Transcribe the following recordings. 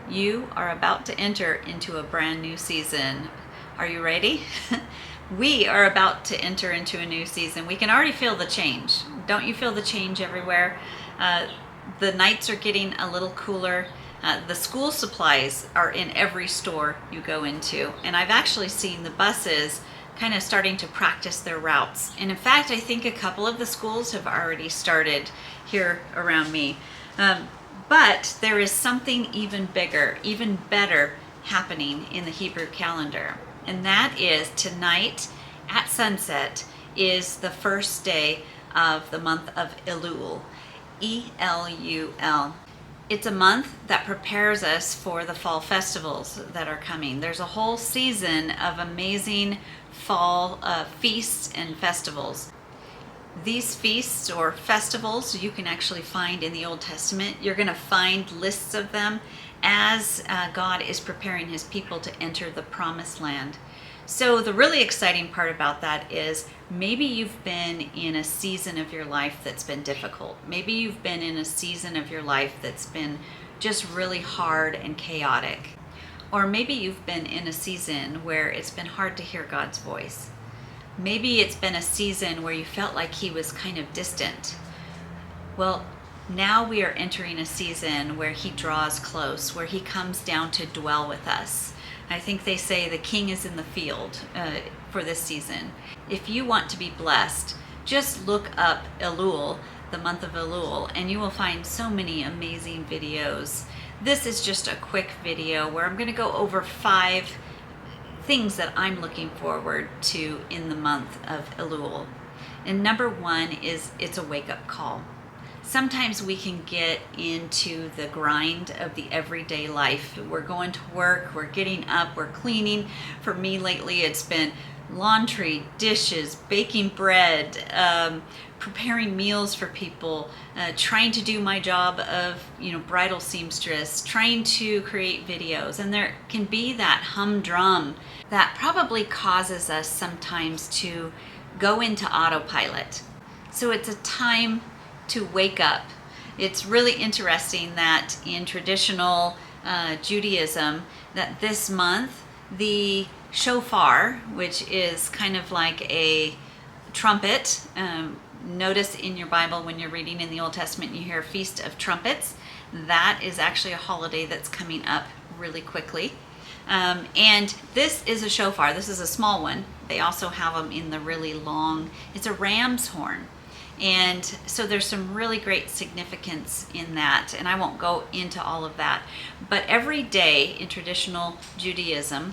You are about to enter into a brand new season. Are you ready? We are about to enter into a new season. We can already feel the change. Don't you feel the change everywhere? The nights are getting a little cooler. The school supplies are in every store you go into. And I've actually seen the buses kind of starting to practice their routes. And in fact, I think a couple of the schools have already started here around me. But there is something even bigger, even better happening in the Hebrew calendar. And that is tonight at sunset is the first day of the month of Elul, E-L-U-L. It's a month that prepares us for the fall festivals that are coming. There's a whole season of amazing fall feasts and festivals. These feasts or festivals you can actually find in the Old Testament. You're going to find lists of them as God is preparing his people to enter the promised land. So the really exciting part about that is maybe you've been in a season of your life that's been difficult. Maybe you've been in a season of your life that's been just really hard and chaotic. Or maybe you've been in a season where it's been hard to hear God's voice. Maybe it's been a season where you felt like he was kind of distant. Well, now we are entering a season where he draws close, where he comes down to dwell with us. I think they say the king is in the field for this season. If you want to be blessed, just look up Elul, the month of Elul, and you will find so many amazing videos. This is just a quick video where I'm going to go over 5 things that I'm looking forward to in the month of Elul. And number 1 is it's a wake-up call. Sometimes we can get into the grind of the everyday life. We're going to work, we're getting up, we're cleaning. For me lately, it's been laundry, dishes, baking bread, preparing meals for people, trying to do my job of, bridal seamstress, trying to create videos. And there can be that humdrum that probably causes us sometimes to go into autopilot. So it's a time to wake up. It's really interesting that in traditional Judaism, that this month, the shofar, which is kind of like a trumpet, notice in your Bible when you're reading in the Old Testament, you hear Feast of Trumpets. That is actually a holiday that's coming up really quickly. And this is a shofar. This is a small one. They also have them in the really long, it's a ram's horn. And so there's some really great significance in that, and I won't go into all of that. But every day in traditional Judaism,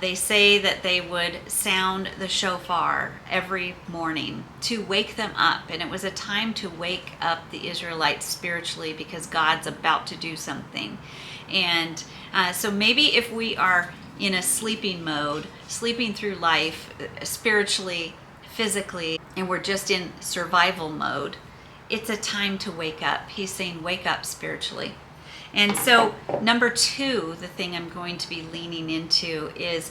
they say that they would sound the shofar every morning to wake them up. And it was a time to wake up the Israelites spiritually because God's about to do something. And so maybe if we are in a sleeping mode, sleeping through life spiritually, physically, and we're just in survival mode, it's a time to wake up. He's saying wake up spiritually. And so number 2, the thing I'm going to be leaning into is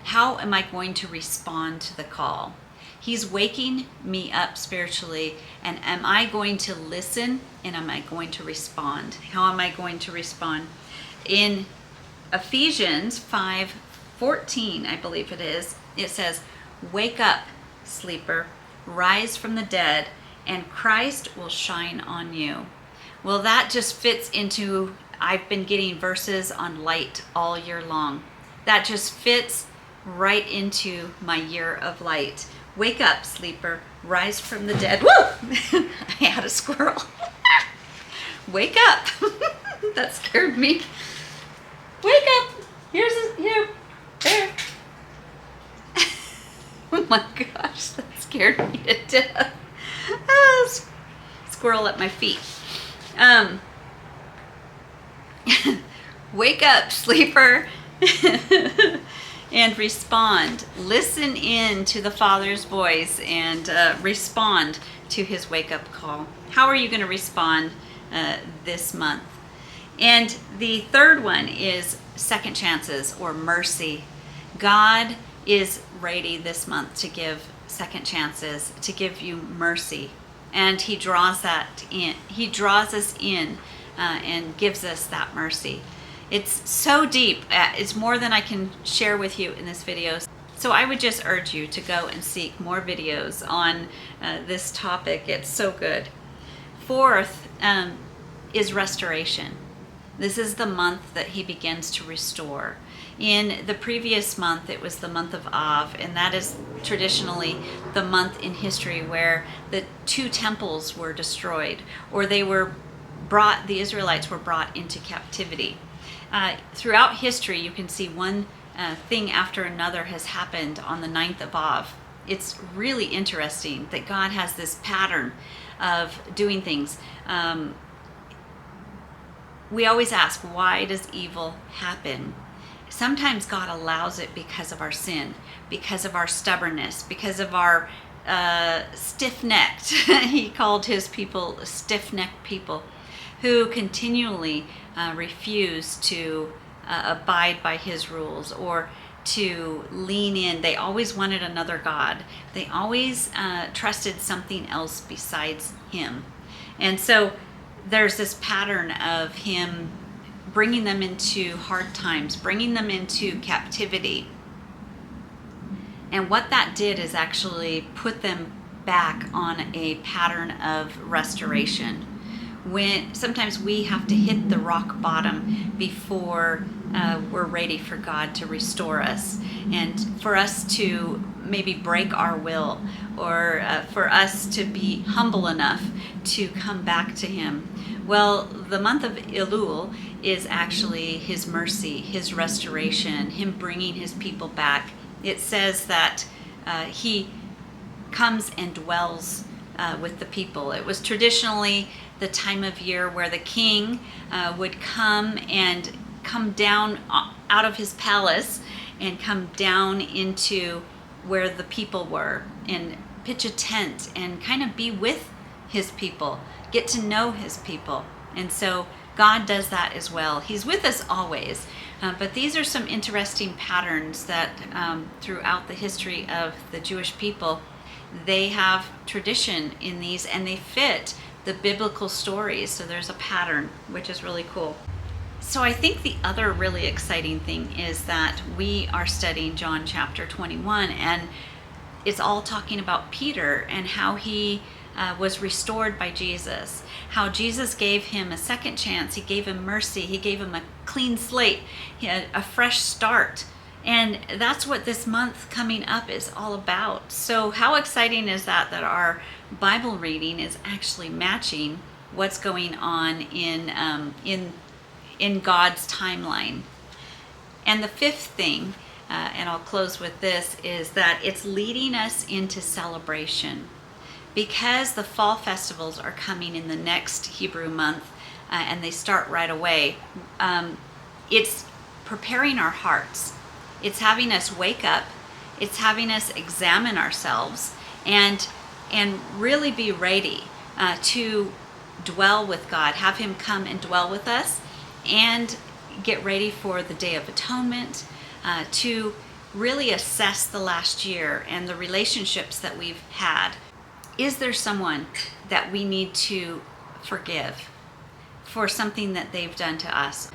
how am I going to respond to the call? He's waking me up spiritually, and am I going to listen and am I going to respond? How am I going to respond? In Ephesians 5:14, I believe it is, it says, wake up, sleeper, rise from the dead, and Christ will shine on you. Well, that just fits into, I've been getting verses on light all year long. That just fits right into my year of light. Wake up, sleeper, rise from the dead. Woo! I had a squirrel. Wake up. That scared me. Wake up. Here. There. Oh my gosh, that scared me to death. Squirrel at my feet. Wake up, sleeper, and respond. Listen in to the Father's voice and respond to his wake-up call. How are you going to respond this month? And the third one is second chances or mercy. God is ready this month to give second chances, to give you mercy. And he draws that in. He draws us in and gives us that mercy. It's so deep. It's more than I can share with you in this video. So I would just urge you to go and seek more videos on this topic. It's so good. Fourth is restoration. This is the month that he begins to restore. In the previous month, it was the month of Av, and that is traditionally the month in history where the two temples were destroyed, or the Israelites were brought into captivity. Throughout history, you can see one thing after another has happened on the 9th of Av. It's really interesting that God has this pattern of doing things. We always ask, why does evil happen? Sometimes God allows it because of our sin, because of our stubbornness, because of our stiff-necked. He called his people stiff-necked people who continually refuse to abide by his rules or to lean in. They always wanted another God. They always trusted something else besides him. And so there's this pattern of him bringing them into hard times, bringing them into captivity. And what that did is actually put them back on a pattern of restoration. When sometimes we have to hit the rock bottom before we're ready for God to restore us, and for us to maybe break our will, or for us to be humble enough to come back to him. Well, the month of Elul is actually his mercy, his restoration, him bringing his people back. It says that he comes and dwells with the people. It was traditionally the time of year where the king would come down out of his palace and come down into where the people were and pitch a tent and kind of be with his people, get to know his people. And so God does that as well. He's with us always. But these are some interesting patterns that throughout the history of the Jewish people, they have tradition in these and they fit the biblical stories. So there's a pattern, which is really cool. So I think the other really exciting thing is that we are studying John chapter 21, and it's all talking about Peter and how he was restored by Jesus, how Jesus gave him a second chance, he gave him mercy, he gave him a clean slate, he had a fresh start. And that's what this month coming up is all about. So how exciting is that our Bible reading is actually matching what's going on in God's timeline. And the fifth thing, and I'll close with this, is that it's leading us into celebration. Because the fall festivals are coming in the next Hebrew month, and they start right away, it's preparing our hearts. It's having us wake up. It's having us examine ourselves and really be ready to dwell with God, have him come and dwell with us, and get ready for the Day of Atonement, to really assess the last year and the relationships that we've had. Is there someone that we need to forgive for something that they've done to us?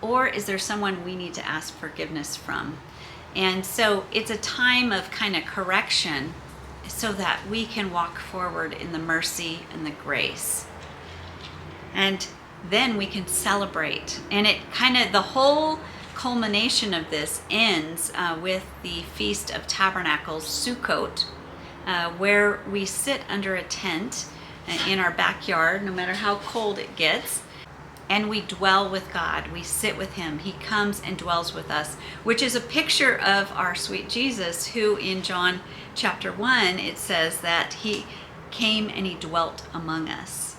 Or is there someone we need to ask forgiveness from? And so it's a time of kind of correction so that we can walk forward in the mercy and the grace. And then we can celebrate. And it kind of, the whole culmination of this ends with the Feast of Tabernacles, Sukkot, where we sit under a tent in our backyard, no matter how cold it gets, and we dwell with God. We sit with him. He comes and dwells with us, which is a picture of our sweet Jesus, who in John chapter 1, it says that he came and he dwelt among us.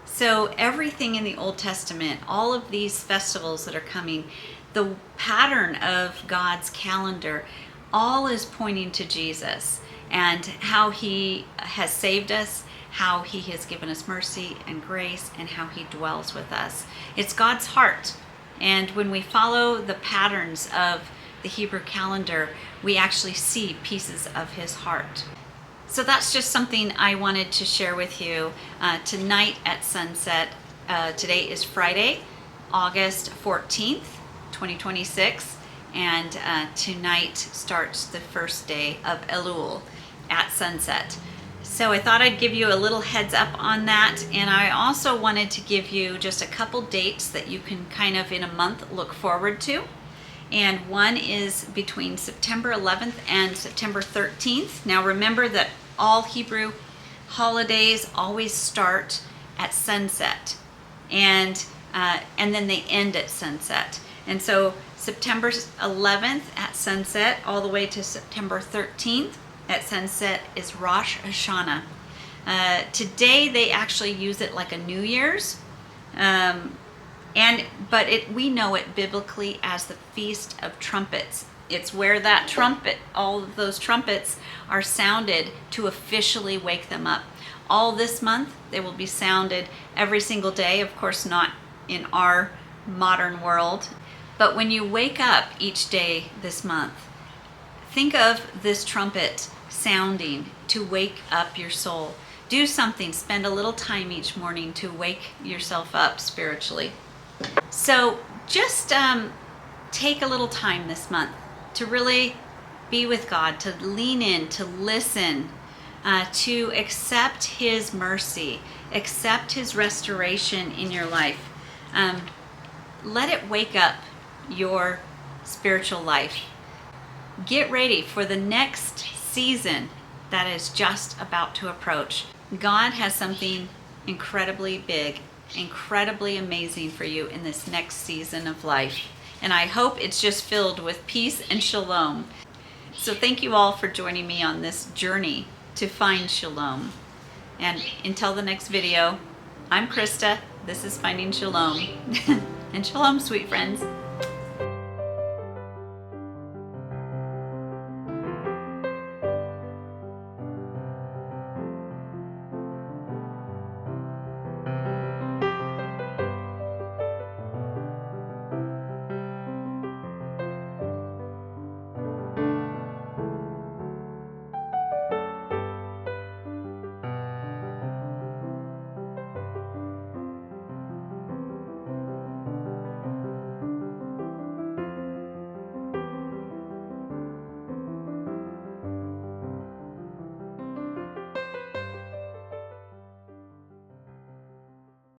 So everything in the Old Testament, all of these festivals that are coming, the pattern of God's calendar, all is pointing to Jesus and how he has saved us, how he has given us mercy and grace, and how he dwells with us. It's God's heart. And when we follow the patterns of the Hebrew calendar, we actually see pieces of his heart. So that's just something I wanted to share with you tonight at sunset. Today is Friday, August 14th. 2026. And tonight starts the first day of Elul at sunset. So I thought I'd give you a little heads up on that. And I also wanted to give you just a couple dates that you can kind of in a month look forward to. And one is between September 11th and September 13th. Now remember that all Hebrew holidays always start at sunset, and then they end at sunset. And so September 11th at sunset all the way to September 13th at sunset is Rosh Hashanah. Today they actually use it like a New Year's. But we know it biblically as the Feast of Trumpets. It's where that trumpet, all of those trumpets are sounded to officially wake them up. All this month, they will be sounded every single day. Of course, not in our modern world. But when you wake up each day this month, think of this trumpet sounding to wake up your soul. Do something, spend a little time each morning to wake yourself up spiritually. So just take a little time this month to really be with God, to lean in, to listen, to accept His mercy, accept His restoration in your life. Let it wake up your spiritual life. Get ready for the next season that is just about to approach. God has something incredibly big, incredibly amazing for you in this next season of life. And I hope it's just filled with peace and shalom. So thank you all for joining me on this journey to find shalom. And until the next video, I'm Krista. This is Finding Shalom. And shalom, sweet friends.